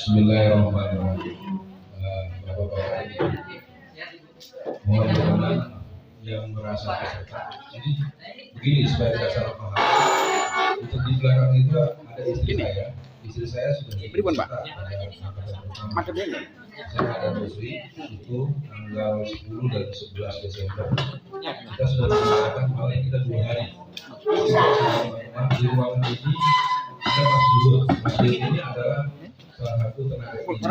Bismillahirrahmanirrahim. Bapak-bapak mohon berkenan yang merasa peserta. Jadi begini supaya tidak salah paham. Untuk di belakang itu ada istri saya. Istri saya sudah Pripun, Pak? Saya ada istri itu tanggal 10 dan 11 Desember. Kita sudah mengadakan kemarin kita 2 hari. Di ruangan ini ada Mas Dul. Mas Dul ini adalah salah satu tenaga dan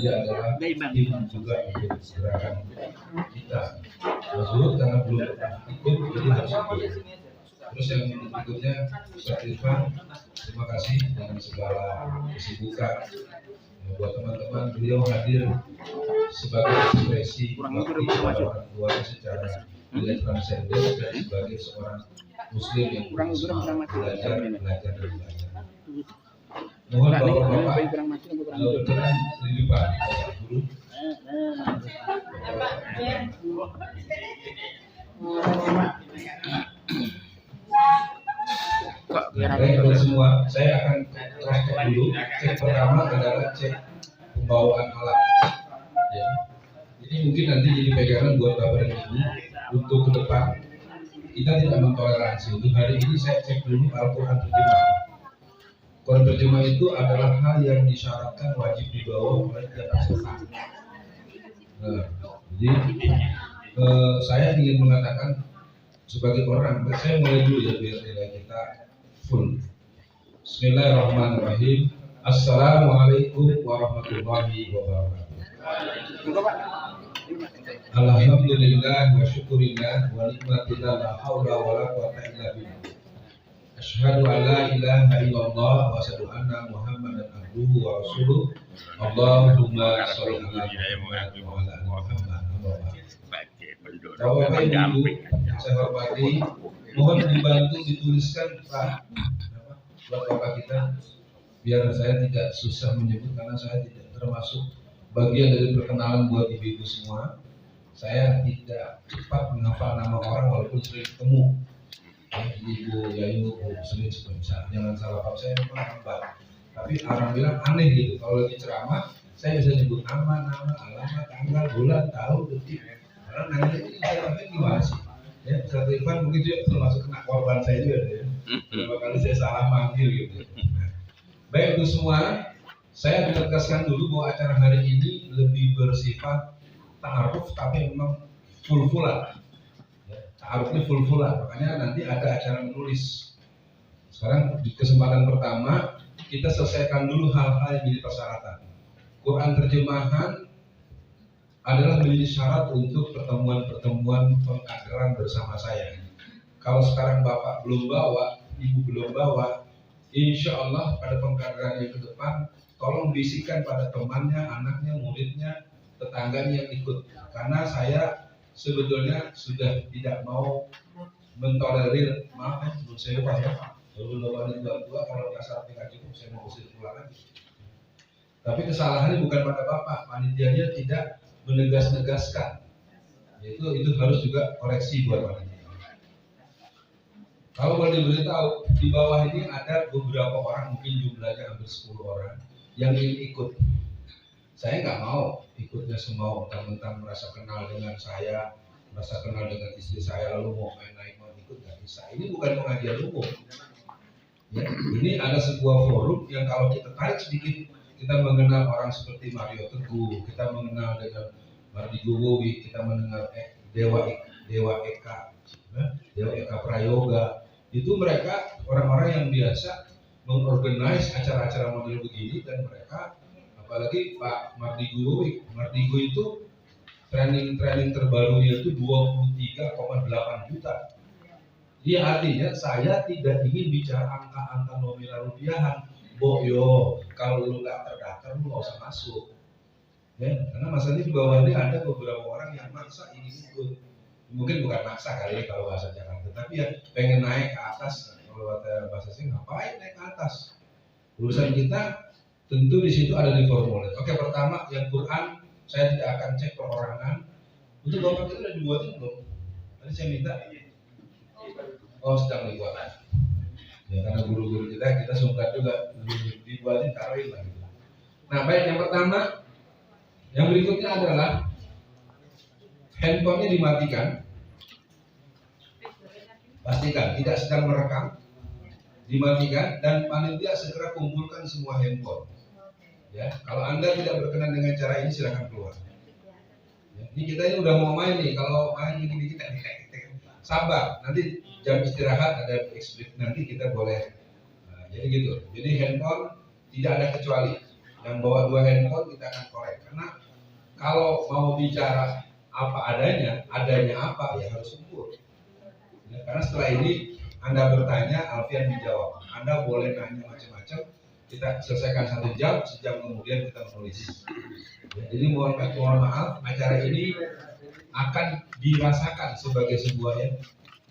dia adalah tim juga untuk gerakan kita. Mas Dul karena belum ikut jadi harus ikut. Terus yang berikutnya Ustaz Irfan, terima kasih dengan segala kesibukan. Buat teman-teman, beliau hadir sebagai ekspresi bakti kepada orang tuanya secara tidak transenden dan sebagai seorang Muslim yang belajar. Mohon bapak-bapak berkenan di depan dulu. Baik teman semua, saya akan cek dulu. Cek pertama adalah cek pembawaan alat. Ya. Ini mungkin nanti jadi pegangan buat bapak dan ibu untuk ke depan. Kita tidak mentoleransi. Untuk hari ini saya cek dulu Al-Quran terjemah. Quran terjemah itu adalah hal yang disyaratkan wajib dibawa oleh tiap peserta. Nah, jadi saya ingin mengatakan sebagai orang, saya mulai dulu ya biar nilai kita full. Bismillahirrahmanirrahim. Assalamualaikum warahmatullahi wabarakatuh. Alhamdulillah wa syukurillah wa nikmatillah la haula wa la quwwata illa billah. Asyhadu an la ilaha illallah wa asyhadu anna Muhammadan abduhu wa rasuluh. Allahumma shalli ala Muhammad wa ala ali Muhammad. Bapak Ibu yang saya hormati, mohon dibantu dituliskan Pak buat Bapak kita biar saya tidak susah menyebut karena saya tidak termasuk bagian dari perkenalan buat ibu-ibu semua. Saya tidak cepat menghafal nama orang walaupun sering ketemu. Ibu, ya ibu, sering bisa. Jangan salah paham, saya memang lambat. Tapi orang bilang aneh gitu. Kalau lagi ceramah, saya bisa nyebut nama, alamat, tanggal, bulan, tahun, detik. Orang nanya ini saya gimana sih? Ya, Ustaz Irfan mungkin juga termasuk kena korban saya juga ya. Beberapa kali saya salah manggil gitu. Baik untuk semua, saya menegaskan dulu bahwa acara hari ini lebih bersifat ta'aruf tapi memang full-fullan. Ya, ta'arufnya full-fullan, makanya nanti ada acara menulis. Sekarang di kesempatan pertama kita selesaikan dulu hal-hal yang jadi persyaratan. Quran terjemahan adalah menjadi syarat untuk pertemuan-pertemuan pengkaderan bersama saya. Kalau sekarang Bapak belum bawa, Ibu belum bawa, insya Allah pada pengkaderan yang ke depan, tolong bisikan pada temannya, anaknya, muridnya, tetangganya yang ikut. Karena saya sebetulnya sudah tidak mau mentolerir, maaf ya, menurut saya Pak ya, lalu tua kalau kasar tidak cukup, saya mau usir pulang lagi. Tapi kesalahannya bukan pada Bapak, panitianya tidak menegas-negaskan, itu harus juga koreksi buat panitia. Kalau boleh diberitahu, di bawah ini ada beberapa orang, mungkin jumlahnya hampir 10 orang yang ingin ikut. Saya nggak mau ikutnya semua, mentang-mentang merasa kenal dengan saya, merasa kenal dengan istri saya, lalu mau naik mau ikut, nggak bisa. Ini bukan pengajian umum. Ya, ini ada sebuah forum yang kalau kita tarik sedikit, kita mengenal orang seperti Mario Teguh, kita mengenal dengan Mardi Gowowi, kita mengenal Dewa Eka Prayoga. Itu mereka orang-orang yang biasa mengorganize acara-acara model begini, dan mereka, apalagi Pak Mardi Gowowi, Mardi Go itu training terbarunya itu 23,8 juta. Dia artinya saya tidak ingin bicara angka-angka nominal rupiahan. Boyo, kalau lu nggak terdaftar lu nggak usah masuk. Ya, karena masalahnya di bawah ini ada beberapa orang yang maksa ingin ikut. Mungkin bukan maksa kali kalau bahasa Jakarta, tapi ya pengen naik ke atas. Kalau bahasa sih ngapain naik ke atas? Urusan kita tentu di situ ada di formulir. Oke, pertama yang Quran saya tidak akan cek perorangan. Untuk Bapak itu udah dibuatin belum? Tadi saya minta. Oh, sedang dibuat. Ya, karena guru-guru kita sungkan juga dibuat obatin taruhin lah gitu. Nah baik, yang pertama, yang berikutnya adalah handphonenya dimatikan. Pastikan tidak sedang merekam, dimatikan, dan panitia segera kumpulkan semua handphone. Ya, kalau Anda tidak berkenan dengan cara ini silakan keluar. Ya, ini kita ini udah mau main nih, kalau main ini kita sabar, nanti jam istirahat ada explicit nanti kita boleh. Nah, jadi gitu. Jadi handphone tidak ada kecuali. Yang bawa 2 handphone kita akan korek. Karena kalau mau bicara apa adanya apa ya harus ukur. Ya, karena setelah ini Anda bertanya, Alfian menjawab. Anda boleh nanya macam-macam. Kita selesaikan 1 jam, sejam kemudian kita menulis. Ya, jadi mohon maaf, acara ini akan dirasakan sebagai sebuah ya.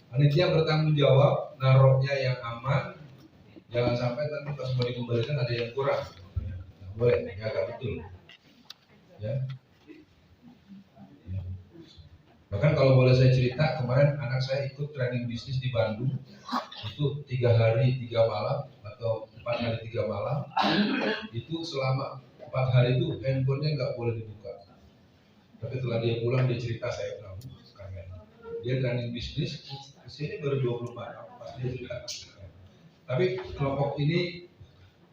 Panitia bertanggung jawab, naruhnya yang aman, jangan sampai nanti pas mau dikembalikan ada yang kurang. Nah, boleh, jaga betul. Ya. Bahkan kalau boleh saya cerita, kemarin anak saya ikut training bisnis di Bandung, itu 3 hari 3 malam atau 4 hari 3 malam, itu selama 4 hari itu handphonenya nggak boleh dibuka. Tapi setelah dia pulang dia cerita, saya bilang, dia training bisnis, kesini baru 24 tahun, pas dia cerita. Tapi kelompok ini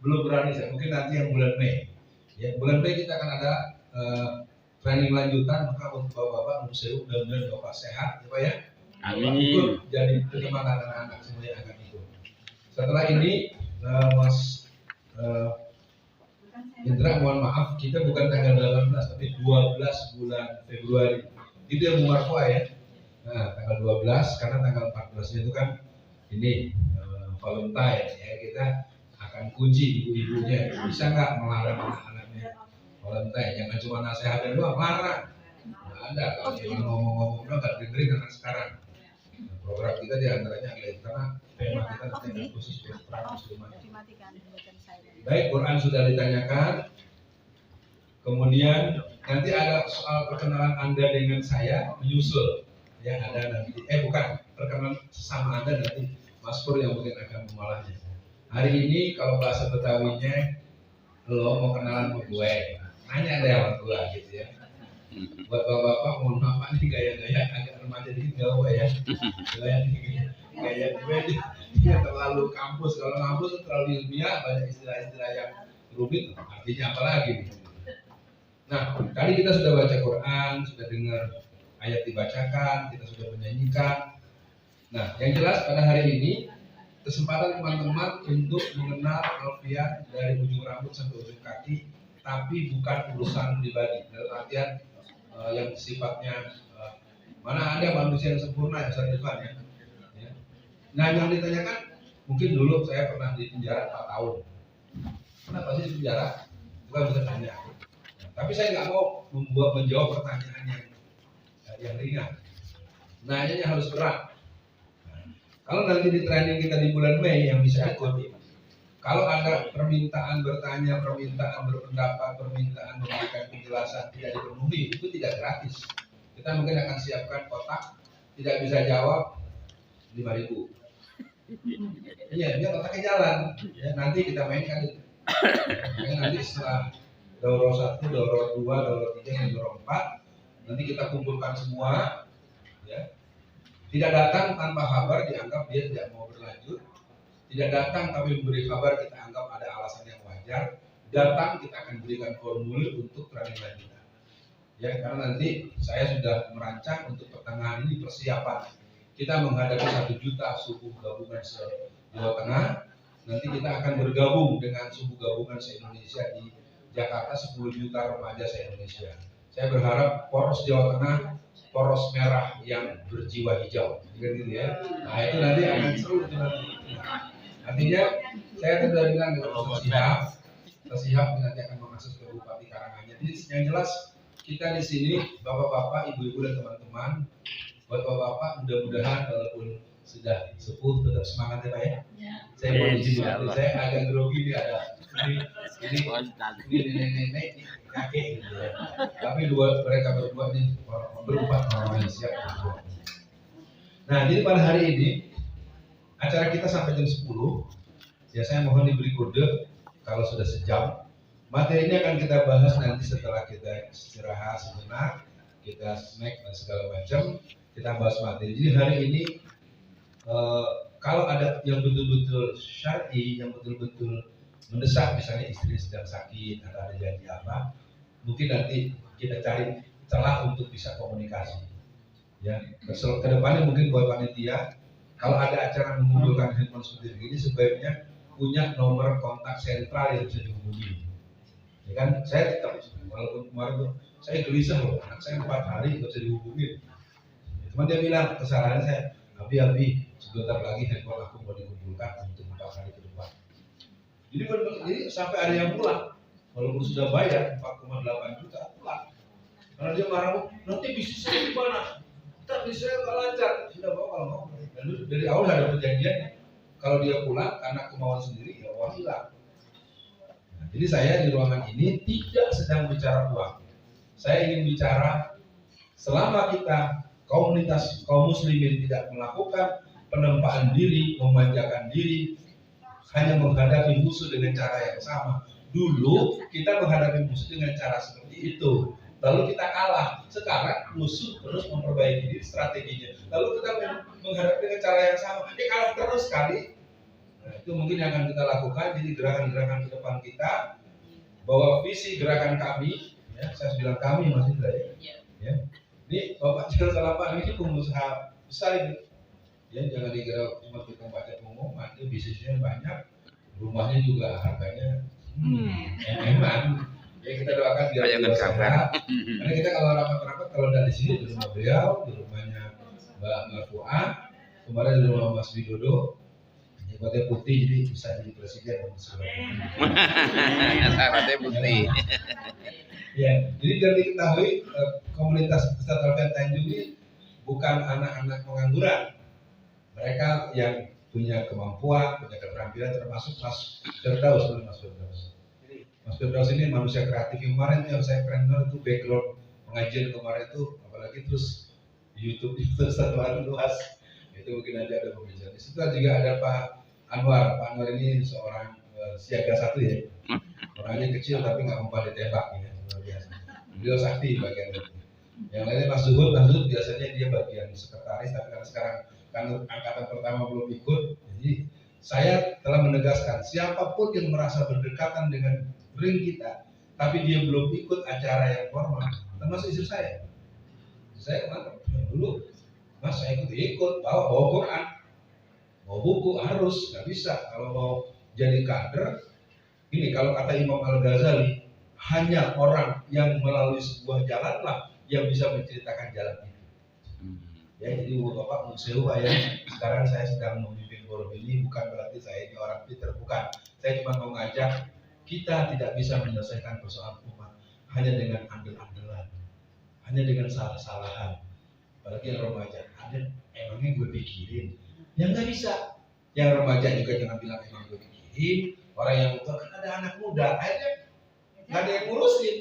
belum berani, saya mungkin nanti yang bulan Mei. Ya, bulan Mei kita akan ada training lanjutan, maka untuk bapak-bapak museum mudah-mudahan bapak sehat, ya Pak ya. Amin. Ikut jadi penyemangat anak-anak semuanya akan ikut. Setelah ini, Mas Indra, mohon maaf, kita bukan tanggal 18, tapi 12 bulan Februari. Itu yang Bu Marfua ya. Nah, tanggal 12 karena tanggal 14 itu kan ini Valentine ya, kita akan kunci ibu-ibunya, bisa nggak melarang anak-anaknya Valentine, jangan cuma nasihat doang, larang. Nggak ada, kalau cuma ngomong-ngomong doang nggak dengerin anak sekarang. Nah, program kita diantaranya adalah karena tema kita nanti akan khusus perang muslimat. Baik, Quran sudah ditanyakan. Kemudian nanti ada soal perkenalan Anda dengan saya menyusul. Ya ada nanti, bukan perkenalan sama Anda nanti Mas Pur yang mungkin akan memulainya. Hari ini kalau bahasa Betawinya, lo mau kenalan sama gue, nanya deh sama gue gitu ya. Buat bapak-bapak, mohon maaf nih gaya-gaya agak remaja dikit gak apa ya. Gaya gue dia terlalu kampus, kalau kampus terlalu ilmiah, banyak istilah-istilah yang rumit, artinya apa lagi nih. Nah, tadi kita sudah baca Quran, sudah dengar ayat dibacakan, kita sudah menyanyikan. Nah, yang jelas pada hari ini kesempatan teman-teman untuk mengenal Alfian dari ujung rambut sampai ujung kaki, tapi bukan urusan pribadi. Dalam artian yang sifatnya mana ada manusia yang sempurna ya, Ustaz Irfan ya. Nah, yang ditanyakan mungkin dulu saya pernah di penjara 4 tahun. Kenapa sih di penjara? Bukan bisa tanya. Tapi saya nggak mau menjawab pertanyaan yang ringan. Nanyanya harus berat. Nah, kalau nanti di training kita di bulan Mei yang bisa ikut, kalau ada permintaan bertanya, permintaan berpendapat, permintaan memberikan penjelasan tidak dipenuhi, itu tidak gratis. Kita mungkin akan siapkan kotak, tidak bisa jawab 5.000. Iya, dia kotaknya jalan. Ya, nanti kita mainkan itu. Nanti setelah Dauro 1, Dauro 2, Dauro 3, Dauro 4, nanti kita kumpulkan semua, ya. Tidak datang tanpa kabar dianggap dia tidak mau berlanjut. Tidak datang tapi memberi kabar kita anggap ada alasan yang wajar. Datang kita akan berikan formulir untuk training lanjutan. Ya, karena nanti saya sudah merancang untuk pertengahan ini persiapan. Kita menghadapi 1 juta suku gabungan se-Jawa Tengah. Nanti kita akan bergabung dengan suku gabungan se-Indonesia di Jakarta, 10 juta remaja se-Indonesia. Saya berharap poros Jawa Tengah, poros merah yang berjiwa hijau, gitu ya. Nah itu nanti akan seru itu nanti. Artinya saya sudah bilang dengan Sesihab nanti akan mengakses ke Bupati Karanganyar. Jadi yang jelas kita di sini, bapak-bapak, ibu-ibu dan teman-teman, buat bapak-bapak mudah-mudahan walaupun sudah sepuh tetap semangat ya Pak ya. Saya mau izin dulu, saya agak grogi nih ada ini nenek kakek gitu ya. Tapi mereka berdua ini berempat orang yang siap berjuang. Nah, jadi pada hari ini acara kita sampai jam 10. Ya saya mohon diberi kode kalau sudah sejam. Materi ini akan kita bahas nanti setelah kita istirahat sejenak, kita snack dan segala macam, kita bahas materi. Jadi hari ini kalau ada yang betul-betul syar'i, yang betul-betul mendesak, misalnya istri sedang sakit atau ada janji apa, mungkin nanti kita cari celah untuk bisa komunikasi. Ya, kedepannya mungkin buat panitia, kalau ada acara mengumpulkan handphone seperti ini, sebaiknya punya nomor kontak sentral yang bisa dihubungi. Ya kan, saya tetap, walaupun kemarin tuh saya gelisah loh, anak saya 4 hari nggak bisa dihubungin. Cuma dia bilang kesalahan saya, Abi, sebentar lagi handphone aku mau dikumpulkan untuk 4 hari ke depan. Jadi sampai ada yang pulang, walaupun sudah bayar 4,8 juta pulang. Karena dia marah, nanti bisnis saya gimana? Ntar bisnis saya nggak lancar. Sudah bawa kalau mau. Dan dari awal ada perjanjiannya. Kalau dia pulang karena kemauan sendiri, ya uang hilang. Nah, jadi saya di ruangan ini tidak sedang bicara uang. Saya ingin bicara selama kita komunitas kaum muslimin tidak melakukan penempaan diri, memanjakan diri, hanya menghadapi musuh dengan cara yang sama. Dulu kita menghadapi musuh dengan cara seperti itu, lalu kita kalah. Sekarang musuh terus memperbaiki diri strateginya, lalu kita menghadapi dengan cara yang sama, kalah terus sekali. Nah, itu mungkin yang akan kita lakukan. Jadi gerakan-gerakan ke depan kita, bahwa visi gerakan kami, ya, saya bilang kami Mas Indra ya. Ini Bapak jangan salah paham, ini pengusaha besar ini. Ya, jangan dikira cuma tukang baca pengumuman, itu bisnisnya banyak, rumahnya juga harganya emang. Ya kita doakan biar beliau sehat. Karena kita kalau rapat-rapat, kalau dari sini di rumah beliau, di rumahnya Mbak Fuad, kemarin di rumah Mas Widodo, syaratnya putih jadi bisa jadi presiden. Syaratnya putih. Ya, jadi biar diketahui komunitas Ustadz Alfian Tanjung ini bukan anak-anak pengangguran. Mereka yang punya kemampuan, punya keterampilan, termasuk Mas Firdaus. Mas Firdaus ini manusia kreatif. Kemarin yang saya keren banget itu background pengajian kemarin itu, apalagi terus YouTube itu satu hari luas. Itu mungkin nanti ada pembicaraan. Di situ juga ada Pak Anwar. Pak Anwar ini seorang siaga 1 ya. Orangnya kecil tapi nggak mempan ditembak ya, luar biasa. Beliau sakti bagian itu. Yang lainnya Mas Zuhud biasanya dia bagian sekretaris, tapi karena sekarang kan angkatan pertama belum ikut, jadi saya telah menegaskan siapapun yang merasa berdekatan dengan ring kita, tapi dia belum ikut acara yang formal, termasuk istri saya. Saya kemarin dulu, Mas saya ikut, bawa Quran, bawa buku harus, nggak bisa. Kalau mau jadi kader, ini kalau kata Imam Al-Ghazali, hanya orang yang melalui sebuah jalanlah yang bisa menceritakan jalan itu. Ya, jadi Bapak Musewa ya, sekarang saya sedang memimpin forum ini, bukan berarti saya ini orang pintar, bukan. Saya cuma mau ngajak, kita tidak bisa menyelesaikan persoalan umat hanya dengan andel-andelan, hanya dengan salah-salahan. Apalagi yang remaja, ada emangnya gue pikirin, yang nggak bisa. Yang remaja juga jangan bilang emang gue pikirin. Orang yang tua kan ada anak muda, akhirnya nggak ada yang ngurusin.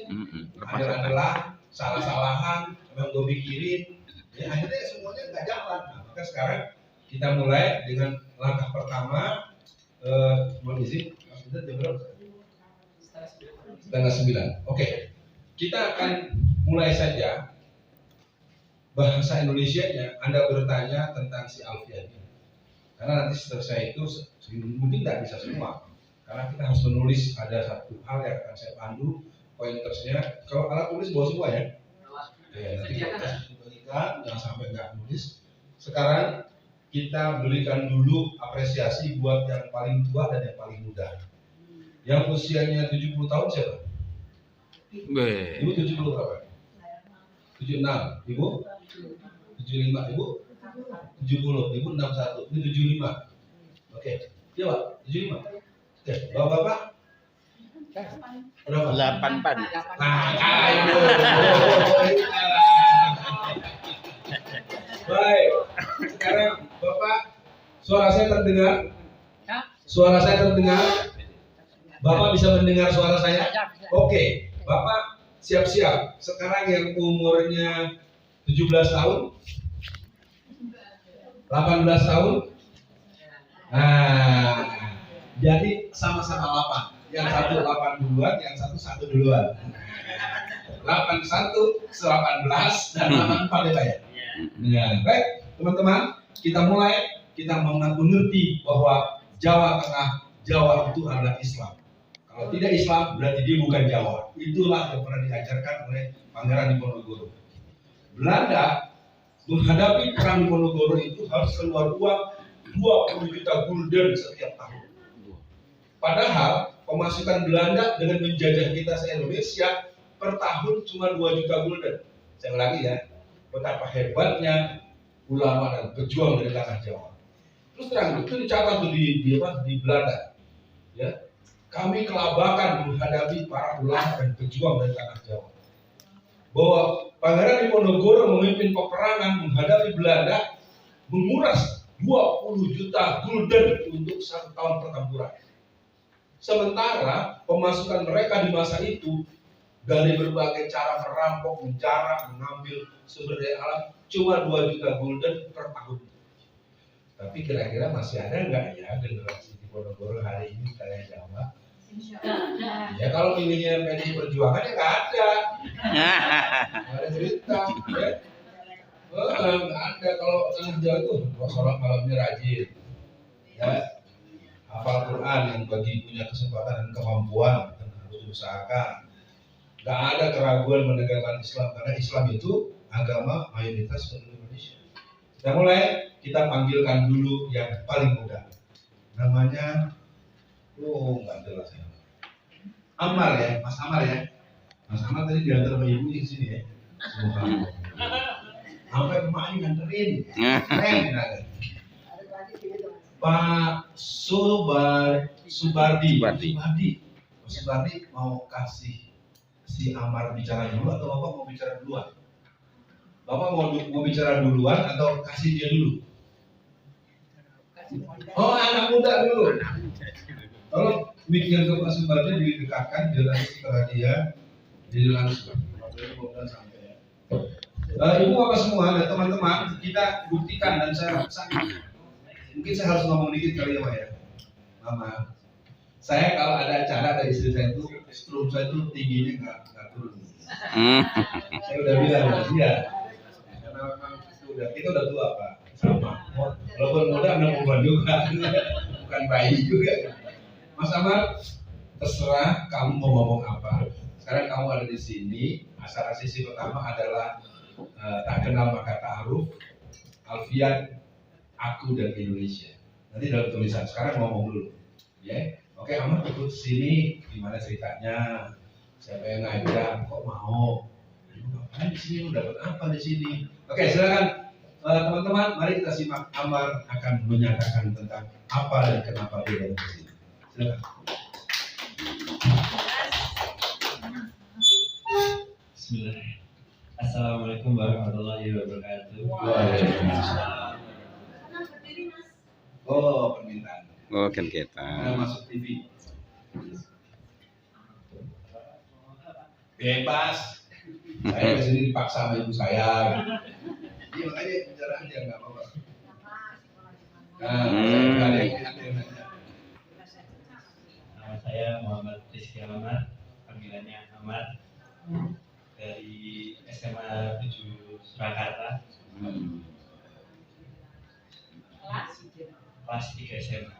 Andel-andelan, salah-salahan, emang gue pikirin. Ya, akhirnya semuanya nggak jalan. Nah, maka sekarang kita mulai dengan langkah pertama. Mohon izin, Mas Indra jam berapa? Setengah 9. Oke, kita akan mulai saja. Bahasa Indonesianya Anda bertanya tentang si Alfian ini, karena nanti setelah saya itu mungkin tidak bisa semua, karena kita harus menulis. Ada satu hal yang akan saya pandu pointersnya. Kalau alat tulis bawa semua ya. Ya, nanti kita berikan, jangan sampai nggak nulis. Sekarang kita berikan dulu apresiasi buat yang paling tua dan yang paling muda. Yang usianya 70 tahun siapa? Ibu 70 berapa? 76. Ibu? 75. Ibu? 70. Ibu 61. Ini 75. Oke. Iya Pak, 75. Oke, Bapak-bapak? Berapa? 84. Ayo. Baik. Sekarang Bapak, suara saya terdengar? Suara saya terdengar? Bapak bisa mendengar suara saya? Oke. Bapak siap-siap. Sekarang yang umurnya 17 tahun? 18 tahun? Nah, Jadi sama-sama 8. Yang satu 8 duluan, yang satu 1 duluan. 81, 18, dan 84 ya Pak ya? Ya, baik teman-teman, kita mulai, kita mengerti bahwa Jawa Tengah, Jawa itu adalah Islam. Kalau tidak Islam, berarti dia bukan Jawa. Itulah yang pernah diajarkan oleh Pangeran Diponegoro. Belanda menghadapi perang Diponegoro itu harus keluar uang 20 juta gulden setiap tahun. Padahal pemasukan Belanda dengan menjajah kita se-Indonesia per tahun cuma 2 juta gulden. Saya ulangi ya, betapa hebatnya ulama dan pejuang dari tanah Jawa. Terus terang itu dicatat tuh di Belanda. Ya, kami kelabakan menghadapi para ulama dan pejuang dari tanah Jawa. Bahwa Pangeran Diponegoro memimpin peperangan menghadapi Belanda, menguras 20 juta gulden untuk 1 tahun pertempuran. Sementara pemasukan mereka di masa itu dari berbagai cara merampok, menjarah, mengambil sumber daya alam cuma 2 juta gulden per tahun. Tapi kira-kira masih ada nggak ya generasi Diponegoro hari ini kayak Jawa? Ya kalau pilihnya PDI Perjuangan ya nggak ada. Nggak ada cerita. Ya. Nggak ada. Kalau tanah Jawa itu sholat malamnya rajin. Ya. Hafal Quran yang bagi punya kesempatan dan kemampuan dan harus diusahakan. Gak ada keraguan menegakkan Islam karena Islam itu agama mayoritas penduduk Indonesia. Kita mulai, kita panggilkan dulu yang paling muda. Namanya, nggak jelas ya. Amar ya, Mas Amar ya. Mas Amar tadi diantar sama ibu di sini ya. Semoga. Sampai emaknya nganterin. Keren ada. Pak Subardi mau kasih si Amar bicara dulu atau Bapak mau bicara duluan? Bapak mau bicara duluan atau kasih dia dulu? Oh, anak muda dulu. Tolong mikir ke Pak Subardi didekatkan biar nanti setelah dia jadi langsung. Ibu Bapak semua dan teman-teman, kita buktikan dan saya mungkin saya harus ngomong dikit kali ya Pak ya. Mama, saya kalau ada acara dari istri saya itu strum saya itu tingginya nggak turun. Saya udah bilang dia, karena memang kita udah tua Pak, sama. Walaupun muda anak perempuan juga, bukan bayi juga. Mas Amar, terserah kamu mau ngomong apa. Sekarang kamu ada di sini. Acara sisi pertama adalah tak kenal maka ta'aruf, Alfian, aku dan Indonesia. Nanti dalam tulisan. Sekarang ngomong dulu, ya. Oke, Amar ikut sini, gimana ceritanya? Siapa yang ngajak? Kok mau? Ibu ngapain di sini? Lu dapat apa di sini? Oke, silakan teman-teman. Mari kita simak. Amar akan menyatakan tentang apa dan kenapa dia datang ke sini. Silakan. Bismillah. Assalamualaikum warahmatullahi wabarakatuh. Waalaikumsalam. Oh, permintaan. Oh, kan kita. Masuk TV. Bebas. Saya kesini dipaksa sama ibu saya. Iya makanya bicara aja nggak apa-apa. Nah, ada yang nanya. Nama saya Muhammad Rizky Ahmad, panggilannya Ahmad, dari SMA 7 Surakarta, kelas 3 SMA.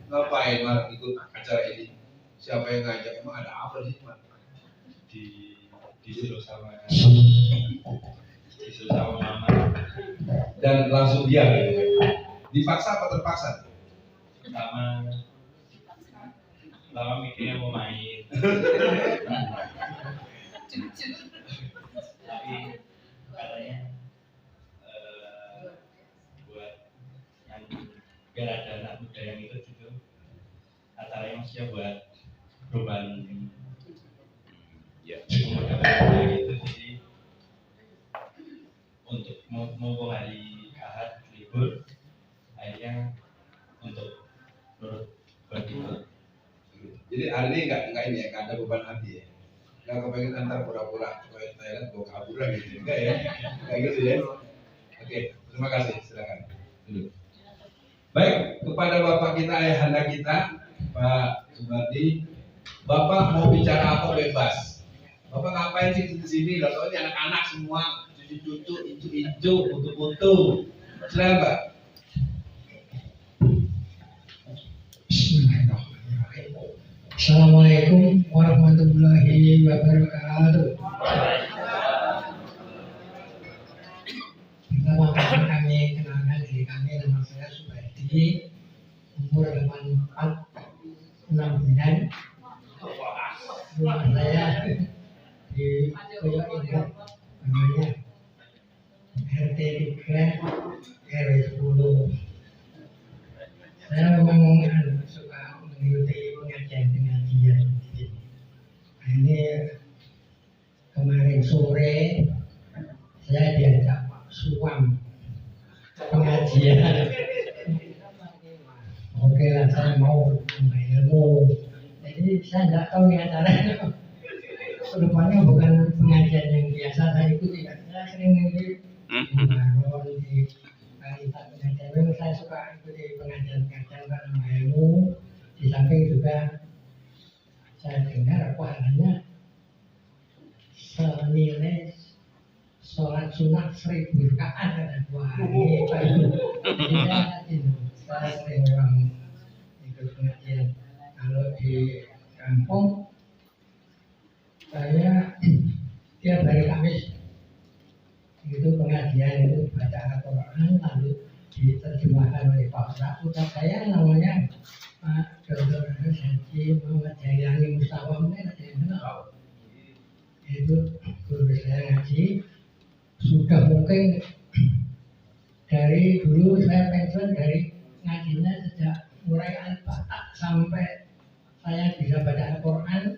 Ngapain Mar ikut acara ini? Siapa yang ngajak? Emang ada apa sih Mar? Disuruh sama mama. Dan langsung dia gitu. Dipaksa apa terpaksa? Lama mikirnya mau main. Tapi katanya buat yang biar ada anak muda yang ikut gitu, acaranya maksudnya buat perubahan pemuda gitu. Jadi untuk mumpung hari Ahad libur, akhirnya untuk buat itu. Jadi hari ini nggak ini ya, nggak ada beban hati ya. Nggak kepengen antar pura-pura supaya Thailand bawa kabur lagi gitu, enggak ya? Kayak gitu ya. Oke, terima kasih. Silakan. Duduk. Baik, kepada Bapak kita, ayahanda kita, Pak Subardi, Bapak mau bicara apa bebas. Bapak ngapain sih di sini? Lalu ini anak-anak semua, cucu-cucu, ijo-ijo, foto-foto. Silakan Pak. Bismillahirrahmanirrahim. Assalamualaikum warahmatullahi wabarakatuh. Pertama kami kenalkan diri kami, nama saya Subardi, umur 84 bulan. Rumah saya di Koyok Indah, namanya RT 3 RW 10. Saya memang suka mengikuti pengajian-pengajian. Nah, ini kemarin sore saya diajak Pak Suam pengajian. Oke lah, saya mau nambah ilmu. Jadi saya nggak tahu nih acaranya. Kedepannya bukan pengajian yang biasa saya ikuti. Saya sering di Baron, di Kalimantan pengajian. Memang saya suka ikuti pengajian-pengajian karena nambah ilmu. Di samping juga saya dengar pahalanya senilai sholat sunat 1000 rakaat. Wah, ini saya sering memang ikut pengajian. Kalau di kampung saya tiap hari Kamis itu pengajian, itu baca Al-Quran lalu diterjemahkan oleh Pak Ustaz saya namanya Pak Dr. Haji Muhammad Jailani Mustafa, mungkin ada yang kenal. Itu guru saya ngaji. Sudah mungkin dari dulu saya pensiun dari ngajinya sejak mulai Al-Fatah sampai saya bisa baca Al-Quran.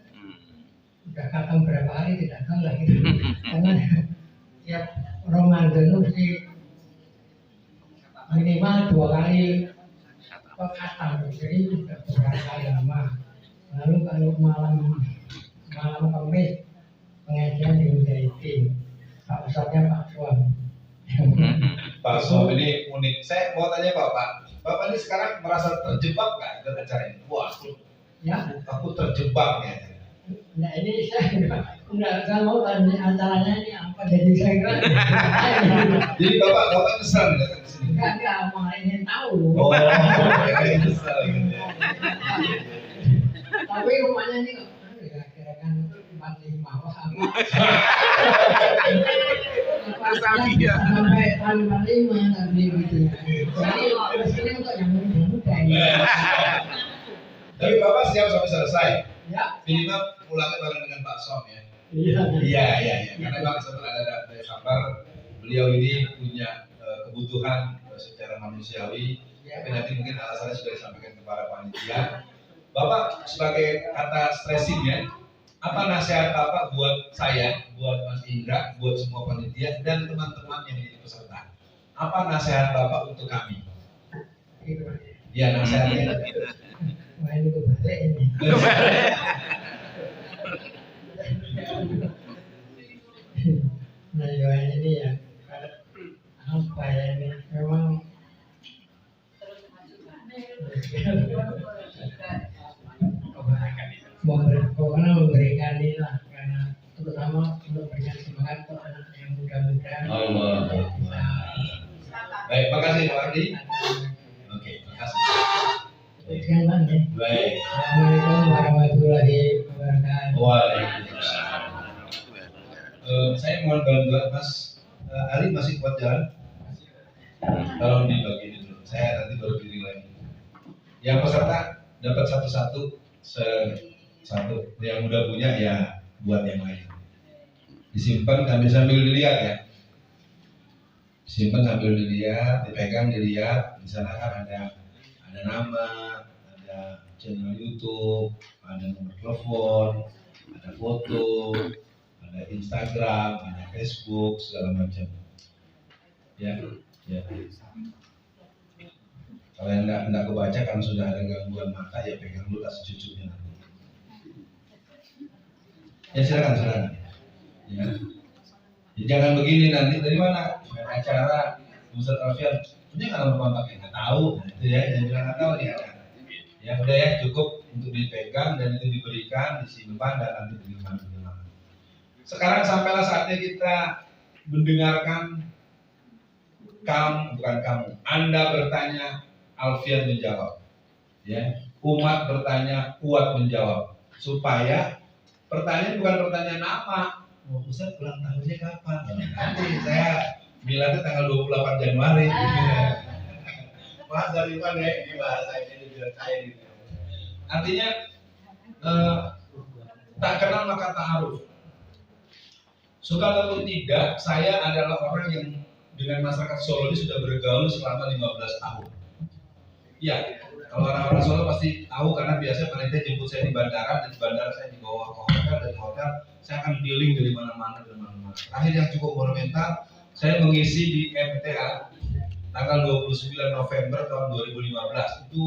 Sudah khatam berapa hari tidak tahu lah gitu. Karena tiap Ramadan mesti minimal 2 kali khatam, jadi sudah beberapa lama. Lalu kalau malam Kamis pengajian di Mujahidin, Pak Ustadznya Pak Suam. Pak Suam ini unik. Saya mau tanya Bapak ini sekarang merasa terjebak nggak ikut acara ini? Wah, Ya, aku terjebak nih. nah ini saya nggak mau tanya acaranya ini apa, jadi saya kira Jadi Bapak kesal datang ke sini. nggak mau ingin tahu. Oh, kayak kesal gitu ya. Tapi rumahnya ini kira-kira kan 45 wah. Sampai tahun 45 tadi gitu. Jadi ini untuk yang muda-muda ini. Tapi Bapak siap sampai selesai. Ya. Minimal pulangnya bareng dengan Pak Som ya. Iya. Karena Bang setelah ada kabar beliau ini punya kebutuhan secara manusiawi. Tapi nanti mungkin alasannya sudah disampaikan kepada panitia. Bapak sebagai kata stressing ya, apa nasihat Bapak buat saya, buat Mas Indra, buat semua panitia dan teman-teman yang jadi peserta? Apa nasihat Bapak untuk kami? Ya, nasihatnya. Wah, ini kebalik ini. Nah, ya ini ya apa ya ini memang pokoknya memberikan ini lah, karena terutama memberikan semangat untuk anak yang muda-muda. Allah. Baik, makasih Pak Ardi. Oke, makasih. Sekian Bang ya. Baik. Assalamualaikum warahmatullahi wabarakatuh. Waalaikumsalam. Saya mohon bantuan Mas Ali, masih kuat jalan? Tolong dibagi dulu. Saya nanti baru pilih lagi. Yang peserta dapat satu-satu, satu. Yang udah punya ya buat yang lain. Disimpan sambil dilihat ya. Disimpan sambil dilihat, dipegang dilihat. Di sana kan ada nama, ada channel YouTube, ada nomor telepon, ada foto, ada Instagram, ada Facebook, segala macam. Ya. Kalau yang enggak kebaca karena sudah ada gangguan mata, ya pegang dulu tas cucunya nanti. Ya silakan. Ya. Jangan begini nanti dari mana? Acara Ustaz Alfian punya nggak nomor kontaknya? Nggak tahu, itu ya, jangan bilang nggak tahu ya. Ya udah ya, cukup untuk dipegang dan itu diberikan, disimpan dan nanti digunakan. Sekarang sampailah saatnya kita mendengarkan Anda bertanya, Alfian menjawab. Ya, umat bertanya, Kuat menjawab. Supaya pertanyaan bukan pertanyaan apa. Oh, Ustaz ulang tahunnya kapan? Nanti saya miladnya tanggal 28 Januari. Mas dari mana ya? Ini bahasa ini biar cair gitu. Artinya tak kenal maka ta'aruf. Suka ataupun tidak, saya adalah orang yang dengan masyarakat Solo ini sudah bergaul selama 15 tahun. Ya, kalau orang-orang Solo pasti tahu karena biasanya panitia jemput saya di bandara, dan di bandara saya dibawa ke hotel, dari hotel saya akan keliling dari mana-mana dan mana-mana. Terakhir yang cukup monumental, saya mengisi di MTA tanggal 29 November tahun 2015 itu